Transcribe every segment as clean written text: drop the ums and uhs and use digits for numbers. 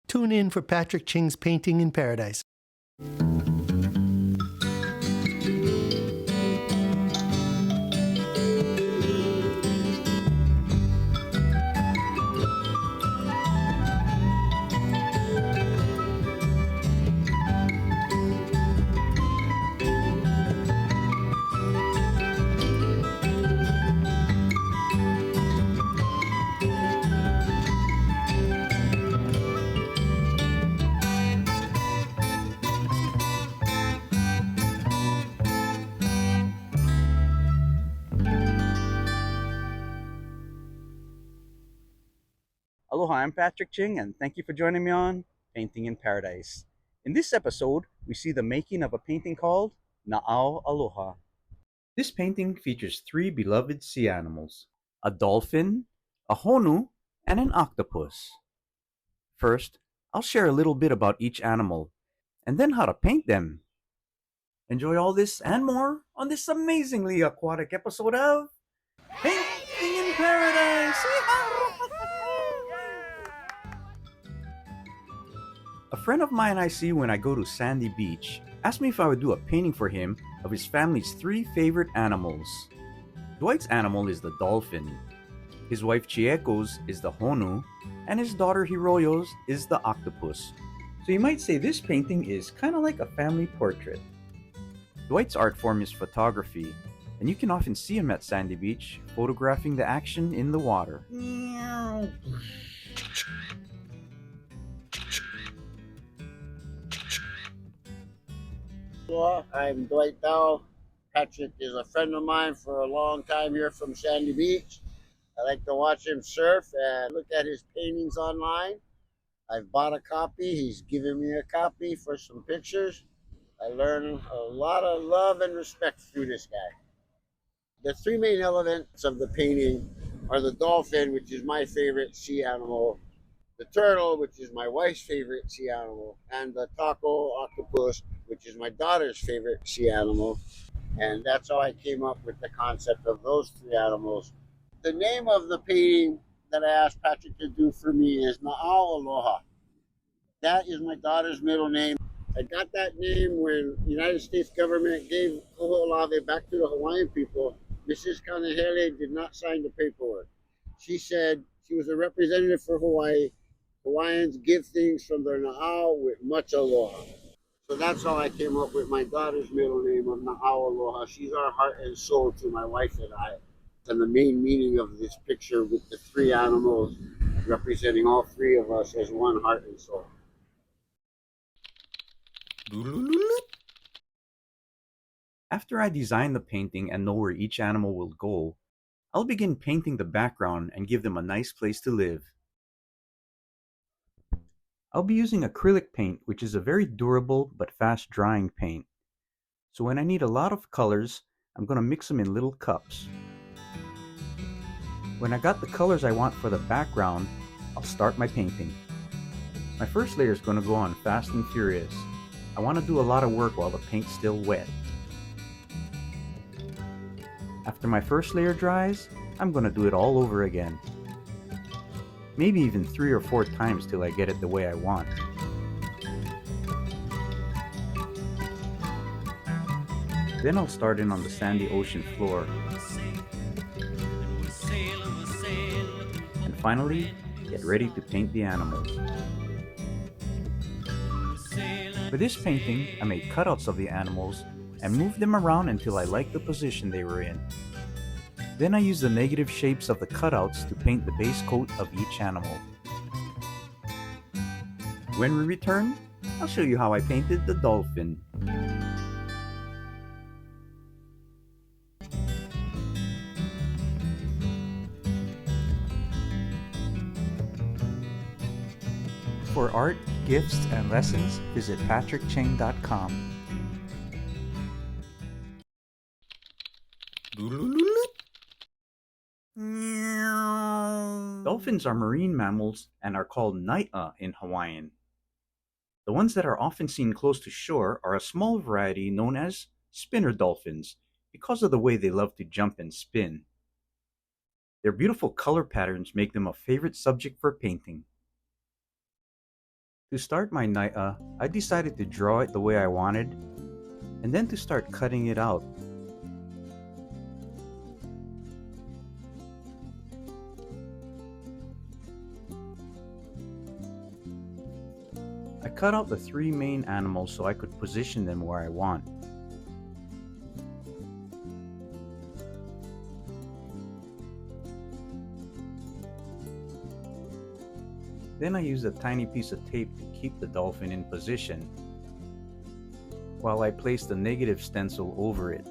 Tune in for Patrick Ching's Painting in Paradise. Aloha, I'm Patrick Ching, and thank you for joining me on Painting in Paradise. In this episode, we see the making of a painting called Na'au Aloha. This painting features three beloved sea animals: a dolphin, a honu, and an octopus. First, I'll share a little bit about each animal, and then how to paint them. Enjoy all this and more on this amazingly aquatic episode of Painting in Paradise! A friend of mine I see when I go to Sandy Beach asked me if I would do a painting for him of his family's three favorite animals. Dwight's animal is the dolphin, his wife Chieko's is the honu, and his daughter Hiroyo's is the octopus. So you might say this painting is kind of like a family portrait. Dwight's art form is photography, and you can often see him at Sandy Beach photographing the action in the water. Hello, I'm Dwight Dow. Patrick is a friend of mine for a long time here from Sandy Beach. I like to watch him surf and look at his paintings online. I've bought a copy. He's given me a copy for some pictures. I learned a lot of love and respect through this guy. The three main elements of the painting are the dolphin, which is my favorite sea animal, the turtle, which is my wife's favorite sea animal, and the taco octopus, which is my daughter's favorite sea animal. And that's how I came up with the concept of those three animals. The name of the painting that I asked Patrick to do for me is Na'au Aloha. That is my daughter's middle name. I got that name when the United States government gave Koho'olawe back to the Hawaiian people. Mrs. Kanahele did not sign the paperwork. She said she was a representative for Hawaii. Hawaiians give things from their na'au with much aloha. So that's how I came up with my daughter's middle name of Na'au Aloha. She's our heart and soul to my wife and I. And the main meaning of this picture with the three animals representing all three of us as one heart and soul. After I design the painting and know where each animal will go, I'll begin painting the background and give them a nice place to live. I'll be using acrylic paint, which is a very durable but fast drying paint. So when I need a lot of colors, I'm going to mix them in little cups. When I got the colors I want for the background, I'll start my painting. My first layer is going to go on fast and furious. I want to do a lot of work while the paint's still wet. After my first layer dries, I'm going to do it all over again. Maybe even 3 or 4 times till I get it the way I want. Then I'll start in on the sandy ocean floor. And finally, get ready to paint the animals. For this painting, I made cutouts of the animals and moved them around until I liked the position they were in. Then I used the negative shapes of the cutouts to paint the base coat of each animal. When we return, I'll show you how I painted the dolphin. For art, gifts, and lessons, visit patrickching.com. Dolphins are marine mammals and are called nai'a in Hawaiian. The ones that are often seen close to shore are a small variety known as spinner dolphins because of the way they love to jump and spin. Their beautiful color patterns make them a favorite subject for painting. To start my naia, I decided to draw it the way I wanted, and then to start cutting it out. I cut out the three main animals so I could position them where I want. Then I used a tiny piece of tape to keep the dolphin in position, while I placed a negative stencil over it.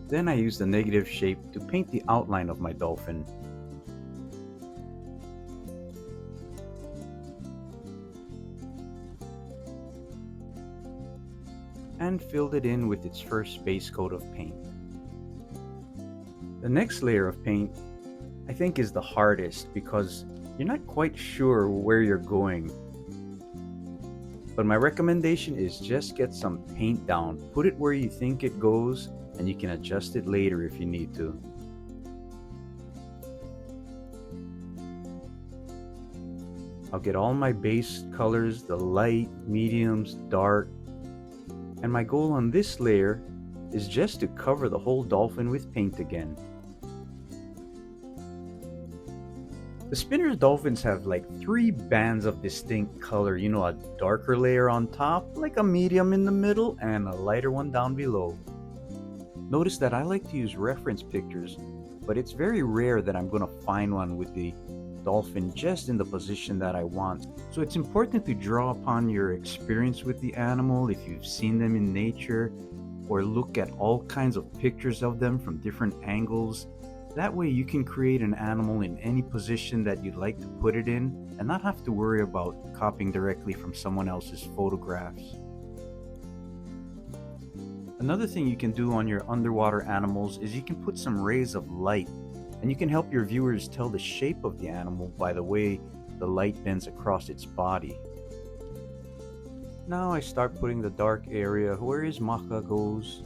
Then I used the negative shape to paint the outline of my dolphin. And filled it in with its first base coat of paint. The next layer of paint, I think, is the hardest because you're not quite sure where you're going. But my recommendation is just get some paint down, put it where you think it goes, and you can adjust it later if you need to. I'll get all my base colors, the light, mediums, dark, and my goal on this layer is just to cover the whole dolphin with paint again. The spinner's dolphins have like 3 bands of distinct color, a darker layer on top, like a medium in the middle, and a lighter one down below. Notice that I like to use reference pictures, but it's very rare that I'm going to find one with the dolphin just in the position that I want. So it's important to draw upon your experience with the animal if you've seen them in nature, or look at all kinds of pictures of them from different angles. That way you can create an animal in any position that you'd like to put it in and not have to worry about copying directly from someone else's photographs. Another thing you can do on your underwater animals is you can put some rays of light, and you can help your viewers tell the shape of the animal by the way the light bends across its body. Now I start putting the dark area where his maka goes.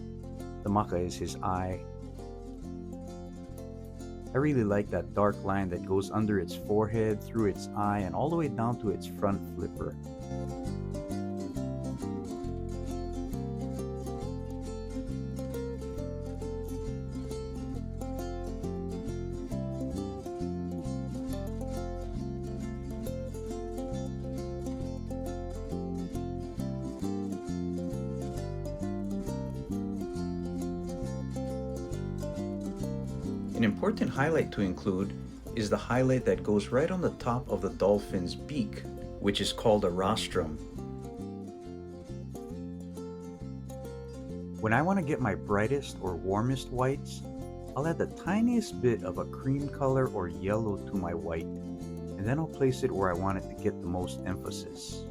The maka is his eye. I really like that dark line that goes under its forehead, through its eye, and all the way down to its front flipper. An important highlight to include is the highlight that goes right on the top of the dolphin's beak, which is called a rostrum. When I want to get my brightest or warmest whites, I'll add the tiniest bit of a cream color or yellow to my white, and then I'll place it where I want it to get the most emphasis.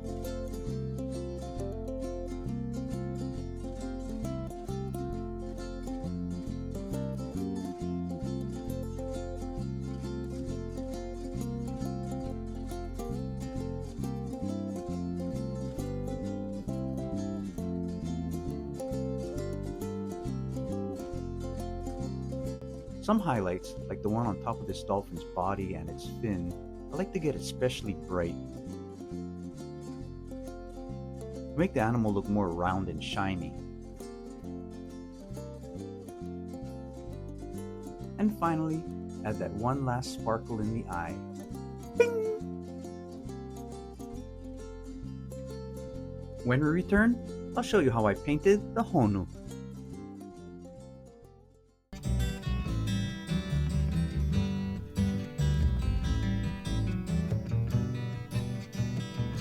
Some highlights, like the one on top of this dolphin's body and its fin, I like to get especially bright. To make the animal look more round and shiny. And finally, add that one last sparkle in the eye. Bing! When we return, I'll show you how I painted the Honu.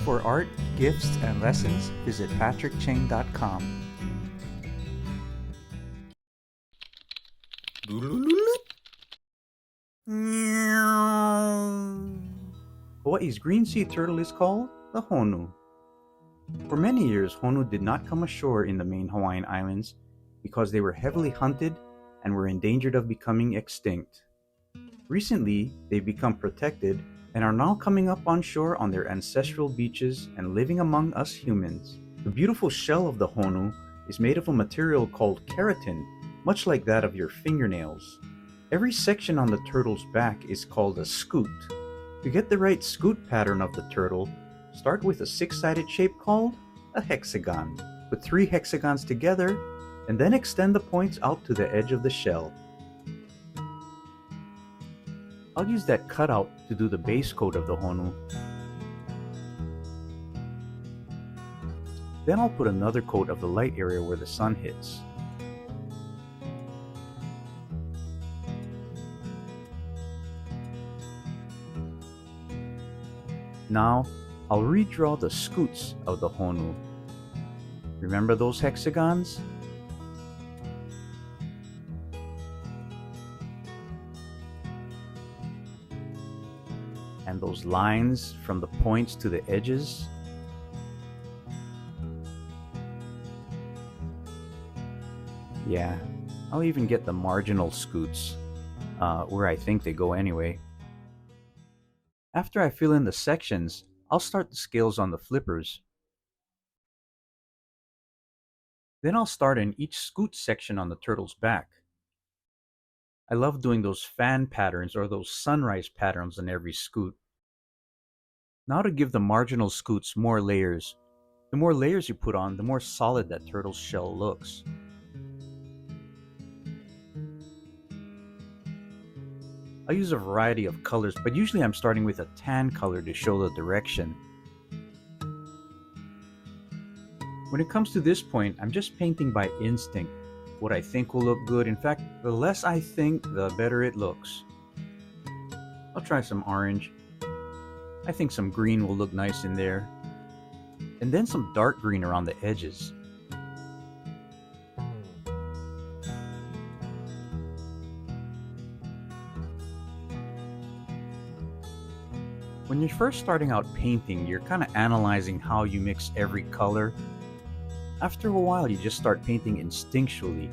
For art, gifts, and lessons, visit patrickching.com. Hawaii's green sea turtle is called the Honu. For many years, Honu did not come ashore in the main Hawaiian Islands because they were heavily hunted and were endangered of becoming extinct. Recently, they've become protected and are now coming up on shore on their ancestral beaches and living among us humans. The beautiful shell of the Honu is made of a material called keratin, much like that of your fingernails. Every section on the turtle's back is called a scoot. To get the right scoot pattern of the turtle, start with a six-sided shape called a hexagon. Put 3 hexagons together and then extend the points out to the edge of the shell. I'll use that cutout to do the base coat of the Honu. Then I'll put another coat of the light area where the sun hits. Now, I'll redraw the scoots of the Honu. Remember those hexagons? And those lines from the points to the edges? Yeah, I'll even get the marginal scoots, where I think they go anyway. After I fill in the sections, I'll start the scales on the flippers. Then I'll start in each scoot section on the turtle's back. I love doing those fan patterns or those sunrise patterns on every scoot. Now to give the marginal scoots more layers. The more layers you put on, the more solid that turtle's shell looks. I use a variety of colors, but usually I'm starting with a tan color to show the direction. When it comes to this point, I'm just painting by instinct, what I think will look good. In fact, the less I think, the better it looks. I'll try some orange. I think some green will look nice in there. And then some dark green around the edges. When you're first starting out painting, you're kind of analyzing how you mix every color. After a while, you just start painting instinctually.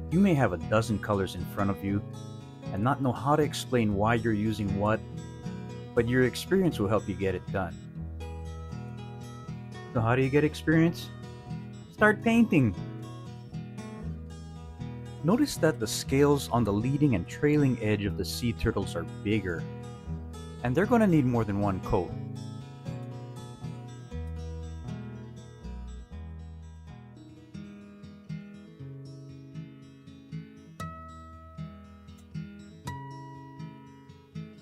You may have a dozen colors in front of you and not know how to explain why you're using what, but your experience will help you get it done. So how do you get experience? Start painting! Notice that the scales on the leading and trailing edge of the sea turtles are bigger, and they're going to need more than one coat.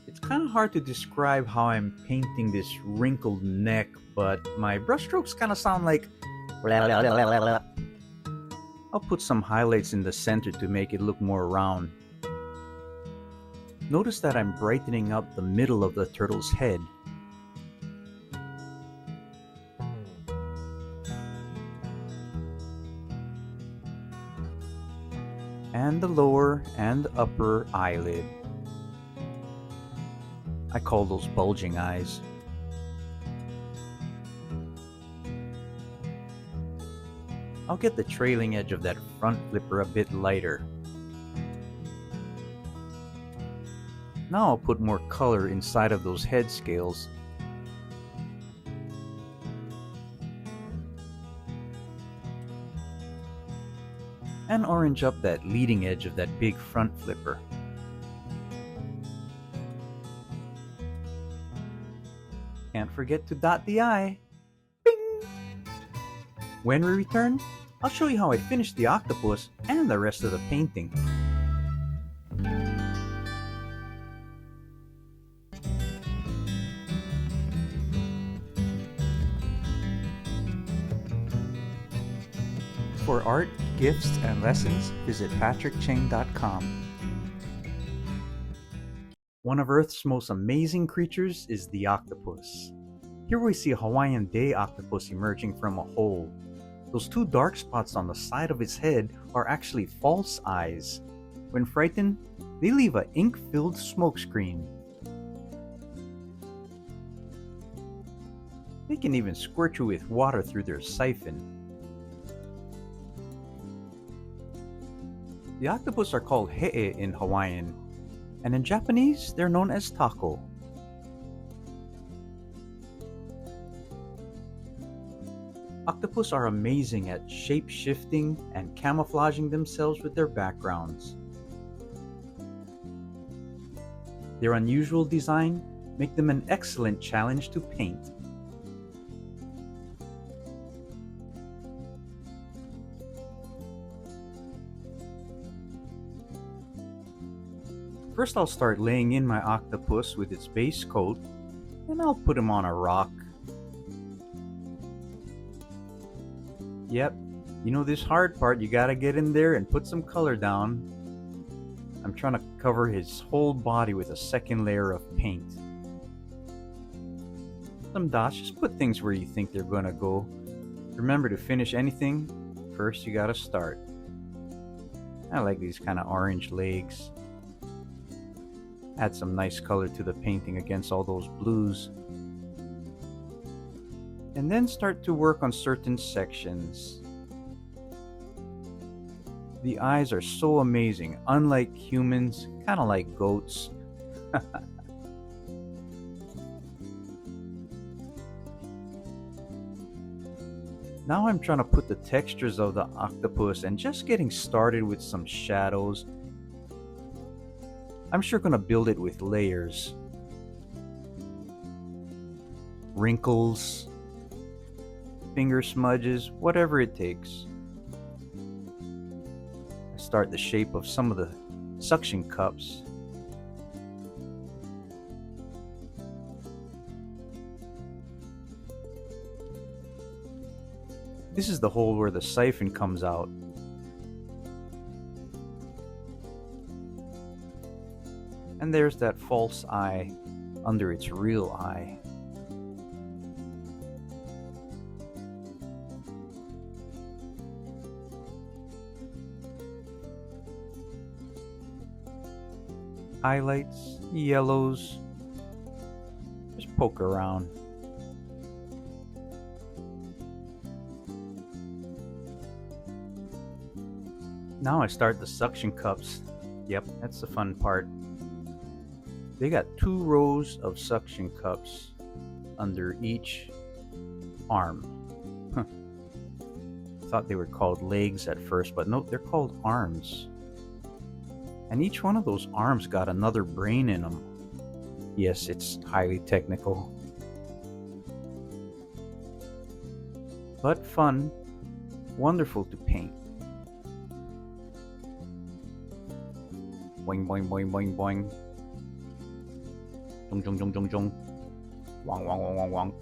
It's kind of hard to describe how I'm painting this wrinkled neck, but my brushstrokes kind of sound like... I'll put some highlights in the center to make it look more round. Notice that I'm brightening up the middle of the turtle's head. And the lower and upper eyelid. I call those bulging eyes. I'll get the trailing edge of that front flipper a bit lighter. Now I'll put more color inside of those head scales. And orange up that leading edge of that big front flipper. Can't forget to dot the I. Bing! When we return, I'll show you how I finished the octopus and the rest of the painting. For art, gifts, and lessons, visit patrickching.com. One of Earth's most amazing creatures is the octopus. Here we see a Hawaiian day octopus emerging from a hole. Those 2 dark spots on the side of its head are actually false eyes. When frightened, they leave an ink-filled smokescreen. They can even squirt you with water through their siphon. The octopus are called he'e in Hawaiian, and in Japanese, they're known as tako. Octopus are amazing at shape-shifting and camouflaging themselves with their backgrounds. Their unusual design make them an excellent challenge to paint. First I'll start laying in my octopus with its base coat, and I'll put him on a rock. Yep, you know this hard part, you gotta get in there and put some color down. I'm trying to cover his whole body with a second layer of paint. Some dots, just put things where you think they're gonna go. Remember, to finish anything, first you gotta start. I like these kind of orange legs. Add some nice color to the painting against all those blues. And then start to work on certain sections. The eyes are so amazing, unlike humans, kind of like goats. Now I'm trying to put the textures of the octopus and just getting started with some shadows. I'm sure gonna build it with layers, wrinkles, finger smudges, whatever it takes. I start the shape of some of the suction cups. This is the hole where the siphon comes out. And there's that false eye under its real eye. Highlights, yellows, just poke around. Now I start the suction cups. Yep, that's the fun part. They got 2 rows of suction cups under each arm. Thought they were called legs at first, but no, they're called arms. And each one of those arms got another brain in them. Yes, it's highly technical, but fun, wonderful to paint. Boing, boing, boing, boing, boing. Jung, jung, jung, jung, jung. Wong, wong, wong, wong, wong.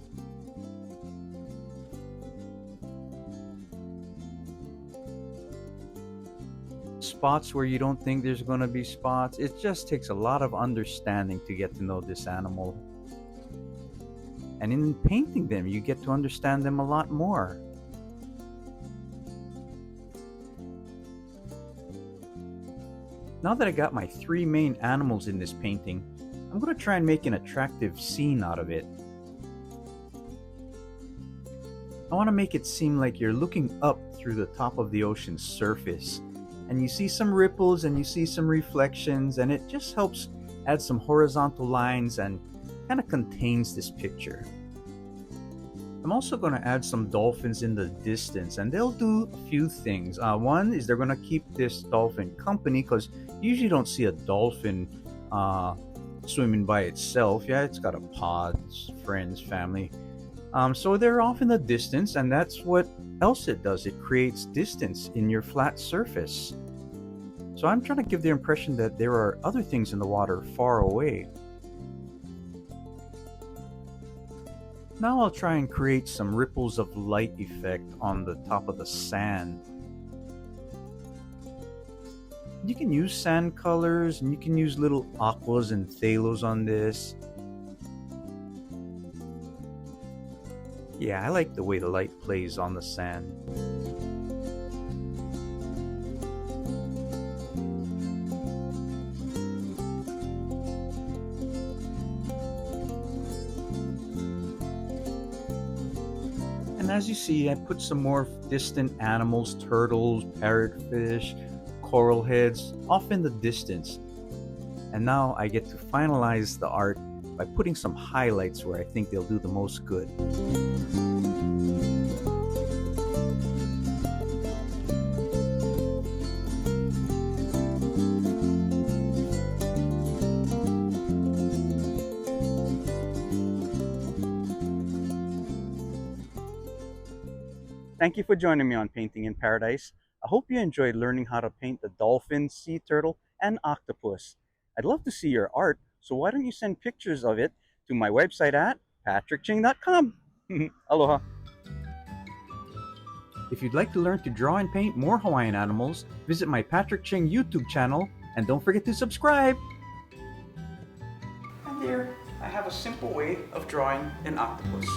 Spots where you don't think there's going to be spots. It just takes a lot of understanding to get to know this animal. And in painting them, you get to understand them a lot more. Now that I got my 3 main animals in this painting, I'm going to try and make an attractive scene out of it. I want to make it seem like you're looking up through the top of the ocean's surface, and you see some ripples and you see some reflections, and it just helps add some horizontal lines and kind of contains this picture. I'm also going to add some dolphins in the distance, and they'll do a few things. One is they're going to keep this dolphin company, because you usually don't see a dolphin swimming by itself. Yeah, it's got a pod, friends, family. So they're off in the distance, and that's what else it does. It creates distance in your flat surface. So I'm trying to give the impression that there are other things in the water far away. Now I'll try and create some ripples of light effect on the top of the sand. You can use sand colors, and you can use little aquas and phthalos on this. Yeah, I like the way the light plays on the sand. And as you see, I put some more distant animals, turtles, parrotfish, coral heads, off in the distance. And now I get to finalize the art by putting some highlights where I think they'll do the most good. Thank you for joining me on Painting in Paradise. I hope you enjoyed learning how to paint the dolphin, sea turtle, and octopus. I'd love to see your art, so why don't you send pictures of it to my website at patrickching.com. Aloha. If you'd like to learn to draw and paint more Hawaiian animals, visit my Patrick Ching YouTube channel and don't forget to subscribe. And there, I have a simple way of drawing an octopus.